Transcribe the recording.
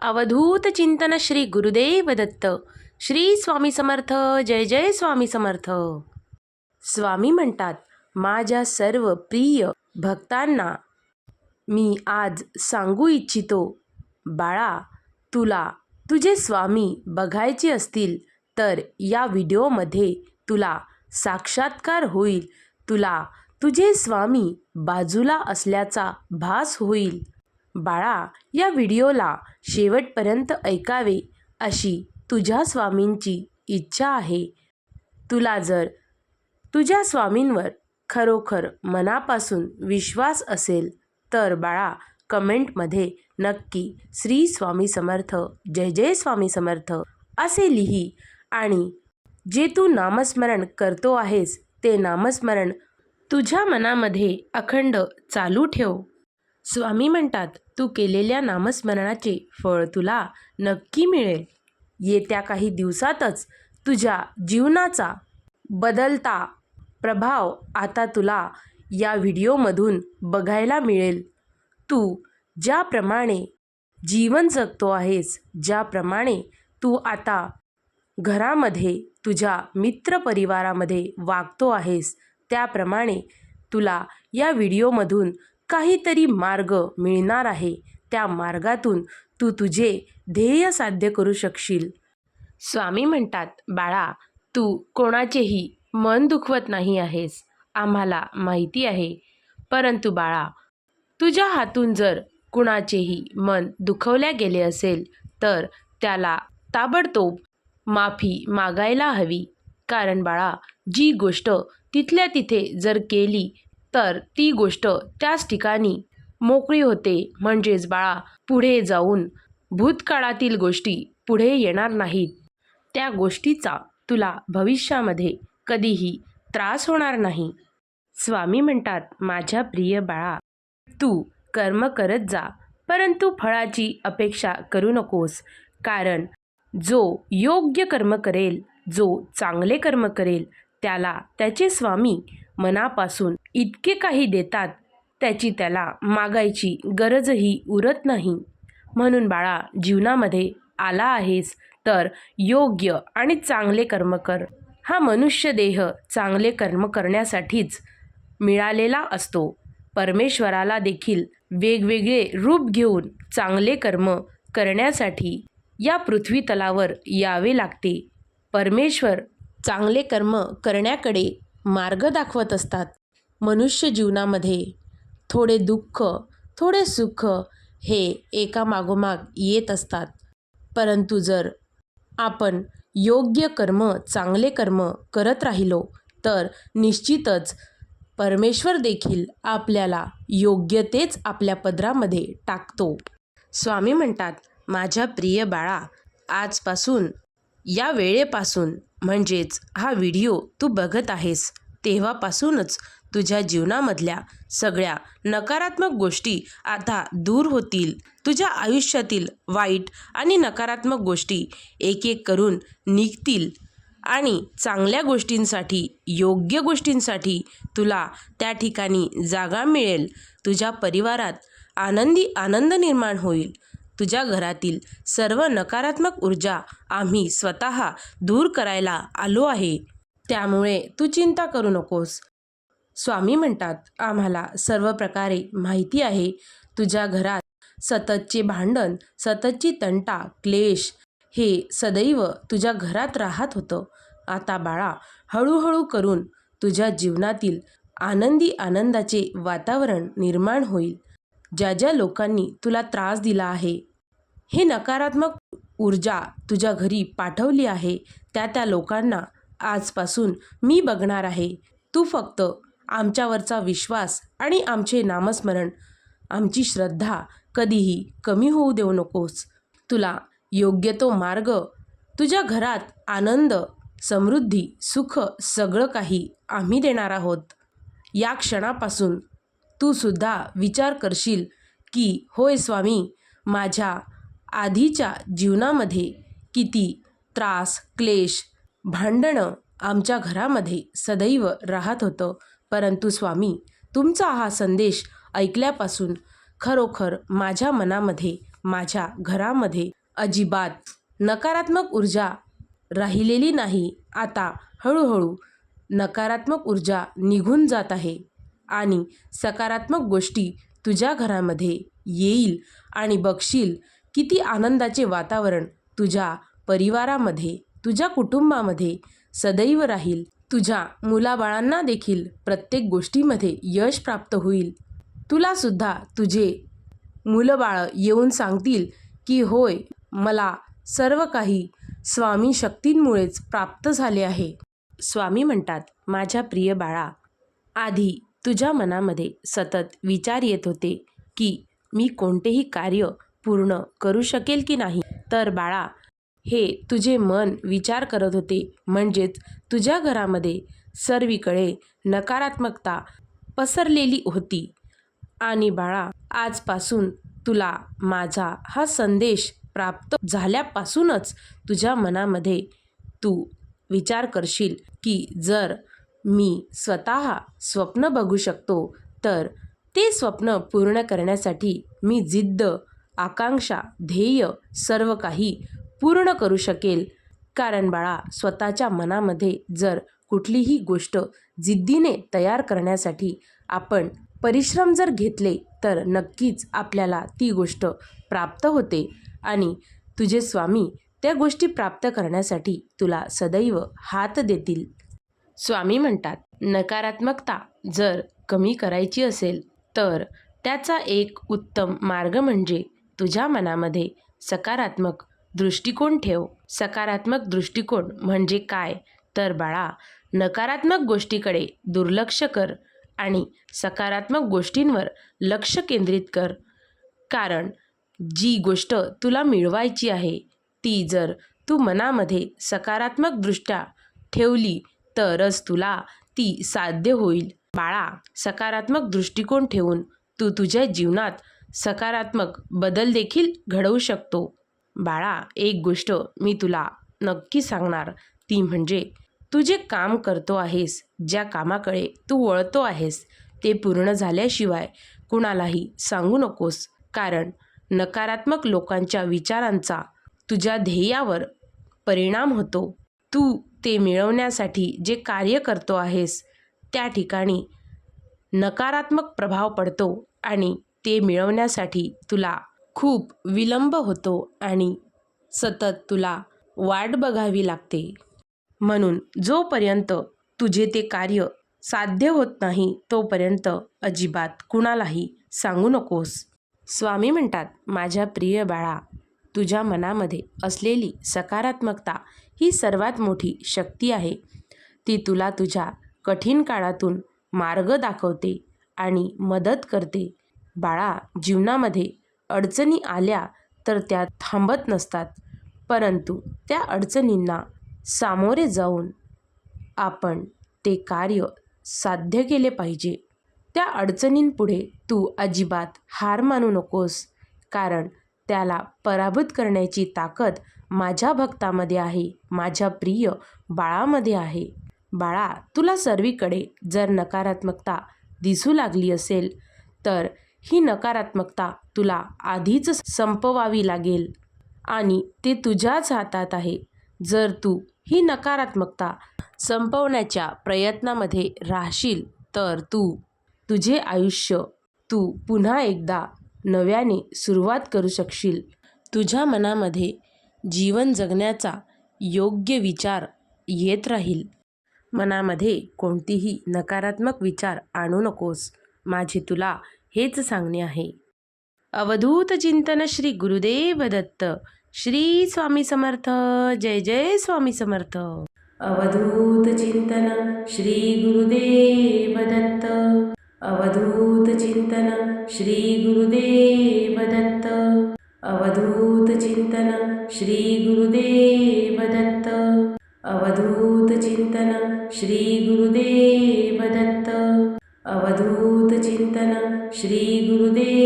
अवधूत चिंतन श्री गुरुदेव दत्त. श्री स्वामी समर्थ. जय जय स्वामी समर्थ. स्वामी म्हणतात, माझ्या सर्व प्रिय भक्तांना मी आज सांगू इच्छितो, बाळा, तुला तुझे स्वामी बघायचे असतील तर या व्हिडिओमध्ये तुला साक्षात्कार होईल. तुला तुझे स्वामी बाजूला असल्याचा भास होईल. बाळा, या व्हिडिओला शेवटपर्यंत ऐकावे अशी तुझ्या स्वामींची इच्छा आहे. तुला जर तुझ्या स्वामींवर खरोखर मनापासून विश्वास असेल तर बाळा, कमेंटमध्ये नक्की श्री स्वामी समर्थ, जय जय स्वामी समर्थ असे लिही आणि जे तू नामस्मरण करतो आहेस ते नामस्मरण तुझ्या मनामध्ये अखंड चालू ठेव. स्वामी म्हणतात, तू केलेल्या नामस्मरणाचे फळ तुला नक्की मिळेल. येत्या काही दिवसातच तुझ्या जीवनाचा बदलता प्रभाव आता तुला या व्हिडिओमधून बघायला मिळेल. तू ज्याप्रमाणे जीवन जगतो आहेस, ज्याप्रमाणे तू आता घरामध्ये तुझ्या मित्रपरिवारामध्ये वागतो आहेस, त्याप्रमाणे तुला या व्हिडिओमधून काहीतरी मार्ग मिळणार आहे. त्या मार्गातून तू तुझे ध्येय साध्य करू शकशील. स्वामी म्हणतात, बाळा, तू कोणाचेही मन दुखवत नाही आहेस, आम्हाला माहिती आहे. परंतु बाळा, तुझ्या हातून जर कुणाचेही मन दुखवल्या गेले असेल तर त्याला ताबडतोब माफी मागायला हवी. कारण बाळा, जी गोष्ट तिथल्या तिथे जर केली तर ती गोष्ट त्याच ठिकाणी मोकळी होते. म्हणजेच बाळा, पुढे जाऊन भूतकाळातील गोष्टी पुढे येणार नाहीत. त्या गोष्टीचा तुला भविष्यामध्ये कधीही त्रास होणार नाही. स्वामी म्हणतात, माझ्या प्रिय बाळा, तू कर्म करत जा, परंतु फळाची अपेक्षा करू नकोस. कारण जो योग्य कर्म करेल, जो चांगले कर्म करेल, त्याला त्याचे स्वामी मनापासून इतके काही देतात, त्याची त्याला मागायची गरजही उरत नाही. म्हणून बाळा, जीवनामध्ये आला आहेस तर योग्य आणि चांगले कर्म कर. हा मनुष्य देह चांगले कर्म करण्यासाठीच मिळालेला असतो. परमेश्वराला देखील वेगवेगळे रूप घेऊन चांगले कर्म करण्यासाठी या पृथ्वी तलावर यावे लागते. परमेश्वर चांगले कर्म करण्याकडे मार्ग दाखवत असतात. मनुष्य जीवनामध्ये थोडे दुःख, थोडे सुख हे एकामागोमाग येत असतात. परंतु जर आपण योग्य कर्म, चांगले कर्म करत राहिलो तर निश्चितच परमेश्वर देखील आपल्याला योग्य तेच आपल्या पदरामध्ये टाकतो. स्वामी म्हणतात, माझ्या प्रिय बाळा, आजपासून या वेळेपासून म्हणजेच हा व्हिडिओ तू बघत आहेस तेव्हापासूनच तुझ्या जीवनामधल्या सगळ्या नकारात्मक गोष्टी आता दूर होतील. तुझ्या आयुष्यातील वाईट आणि नकारात्मक गोष्टी एक एक करून निघतील आणि चांगल्या गोष्टींसाठी, योग्य गोष्टींसाठी तुला त्या ठिकाणी जागा मिळेल. तुझ्या परिवारात आनंद निर्माण होईल. तुझ्या घरातील सर्व नकारात्मक ऊर्जा आम्ही स्वतः दूर करायला आलो आहे. त्यामुळे तू चिंता करू नकोस. स्वामी म्हणतात, आम्हाला सर्व प्रकारे माहिती आहे. तुझ्या घरात सततचे भांडण, सततची तंटा, क्लेश हे सदैव तुझ्या घरात राहत होतं. आता बाळा, हळूहळू करून तुझ्या जीवनातील आनंदाचे वातावरण निर्माण होईल. ज्या ज्या लोकांनी तुला त्रास दिला आहे, हे नकारात्मक ऊर्जा तुझ्या घरी पाठवली आहे, त्या लोकांना आजपासून मी बघणार आहे. तू फक्त आमच्यावरचा विश्वास आणि आमचे नामस्मरण, आमची श्रद्धा कधीही कमी होऊ देऊ नकोस. तुला योग्य तो मार्ग, तुझ्या घरात आनंद, समृद्धी, सुख सगळं काही आम्ही देणार आहोत. या क्षणापासून तू सुद्धा विचार करशील की होय स्वामी, माझ्या आधीच्या जीवनामध्ये किती त्रास, क्लेश, भांडणं आमच्या घरामध्ये सदैव राहत होतं. परंतु स्वामी, तुमचा हा संदेश ऐकल्यापासून खरोखर माझ्या मनामध्ये माझ्या घरामध्ये अजिबात नकारात्मक ऊर्जा राहिलेली नाही. आता हळूहळू नकारात्मक ऊर्जा निघून जात आहे आणि सकारात्मक गोष्टी तुझ्या घरामध्ये येईल आणि बघशील किती आनंदाचे वातावरण तुझ्या परिवारामध्ये, तुझ्या कुटुंबामध्ये सदैव राहील. तुझ्या मुलाबाळांना देखील प्रत्येक गोष्टीमध्ये यश प्राप्त होईल. तुला सुद्धा तुझे मुलंबाळं येऊन सांगतील की होय, मला सर्व काही स्वामी शक्तींमुळेच प्राप्त झाले आहे. स्वामी म्हणतात, माझ्या प्रिय बाळा, आधी तुझ्या मनामध्ये सतत विचार येत होते की मी कोणतेही कार्य पूर्ण करू शकेल की नाही. तर बाळा, हे तुझे मन विचार करत होते, म्हणजेच तुझ्या घरामध्ये सर्वीकडे नकारात्मकता पसरलेली होती. आणि बाळा, आजपासून तुला माझा हा संदेश प्राप्त झाल्यापासूनच तुझ्या मनामध्ये तू विचार करशील की जर मी स्वतः स्वप्न बघू शकतो तर ते स्वप्न पूर्ण करण्यासाठी मी जिद्द, आकांक्षा, ध्येय सर्व काही पूर्ण करू शकेल. कारण बाळा, स्वतःच्या मनामध्ये जर कुठलीही गोष्ट जिद्दीने तयार करण्यासाठी आपण परिश्रम जर घेतले तर नक्कीच आपल्याला ती गोष्ट प्राप्त होते आणि तुझे स्वामी त्या गोष्टी प्राप्त करण्यासाठी तुला सदैव हात देतील. स्वामी म्हणतात, नकारात्मकता जर कमी करायची असेल तर त्याचा एक उत्तम मार्ग म्हणजे तुझ्या मनामध्ये सकारात्मक दृष्टिकोन ठेव. सकारात्मक दृष्टिकोन म्हणजे काय? तर बाळा, नकारात्मक गोष्टीकडे दुर्लक्ष कर आणि सकारात्मक गोष्टींवर लक्ष केंद्रित कर. कारण जी गोष्ट तुला मिळवायची आहे ती जर तू मनामध्ये सकारात्मकदृष्ट्या ठेवली तरच तुला ती साध्य होईल. बाळा, सकारात्मक दृष्टिकोन ठेवून तू तुझ्या जीवनात सकारात्मक बदल देखील घडवू शकतो. बाळा, एक गोष्ट मी तुला नक्की सांगणार, ती म्हणजे तू जे काम करतो आहेस, ज्या कामाकडे तू वळतो आहेस, ते पूर्ण झाल्याशिवाय कुणालाही सांगू नकोस. कारण नकारात्मक लोकांच्या विचारांचा तुझ्या ध्येयावर परिणाम होतो. तू ते मिळवण्यासाठी जे कार्य करतो आहेस त्या ठिकाणी नकारात्मक प्रभाव पडतो आणि ते मिळवण्यासाठी तुला खूप विलंब होतो आणि सतत तुला वाट बघावी लागते. म्हणून जोपर्यंत तुझे ते कार्य साध्य होत नाही तोपर्यंत अजिबात कुणालाही सांगू नकोस. स्वामी म्हणतात, माझ्या प्रिय बाळा, तुझ्या मनामध्ये असलेली सकारात्मकता ही सर्वात मोठी शक्ती आहे. ती तुला तुझ्या कठीण काळातून मार्ग दाखवते आणि मदत करते. बाळा, जीवनामध्ये अडचणी आल्या तर त्या थांबत नसतात, परंतु त्या अडचणींना सामोरे जाऊन आपण ते कार्य साध्य केले पाहिजे. त्या अडचणींपुढे तू अजिबात हार मानू नकोस, कारण त्याला पराभूत करण्याची ताकद माझ्या भक्तामध्ये आहे, माझ्या प्रिय बाळामध्ये आहे. बाळा, तुला सर्वीकडे जर नकारात्मकता दिसू लागली असेल तर ही नकारात्मकता तुला आधीच संपवावी लागेल आणि ते तुझ्याच हातात आहे. जर तू ही नकारात्मकता संपवण्याच्या प्रयत्नामध्ये राहशील तर तुझे आयुष्य तू पुन्हा एकदा नव्याने सुरुवात करू शकशील. तुझ्या मनामध्ये जीवन जगण्याचा योग्य विचार येत राहील. मनामध्ये कोणतीही नकारात्मक विचार आणू नकोस, माझे तुला हेच सांगणे आहे. अवधूत चिंतन श्री गुरुदेव दत्त. श्री स्वामी समर्थ. जय जय स्वामी समर्थ. अवधूत चिंतन श्री गुरुदेव दत्त. अवधूत चिंतन श्री गुरुदेव दत्त. अवधूत चिंतन श्री गुरुदेव दत्त. अवधूत चिंतन श्री गुरुदेव दत्त. अवधूत चिंतन श्री गुरुदेव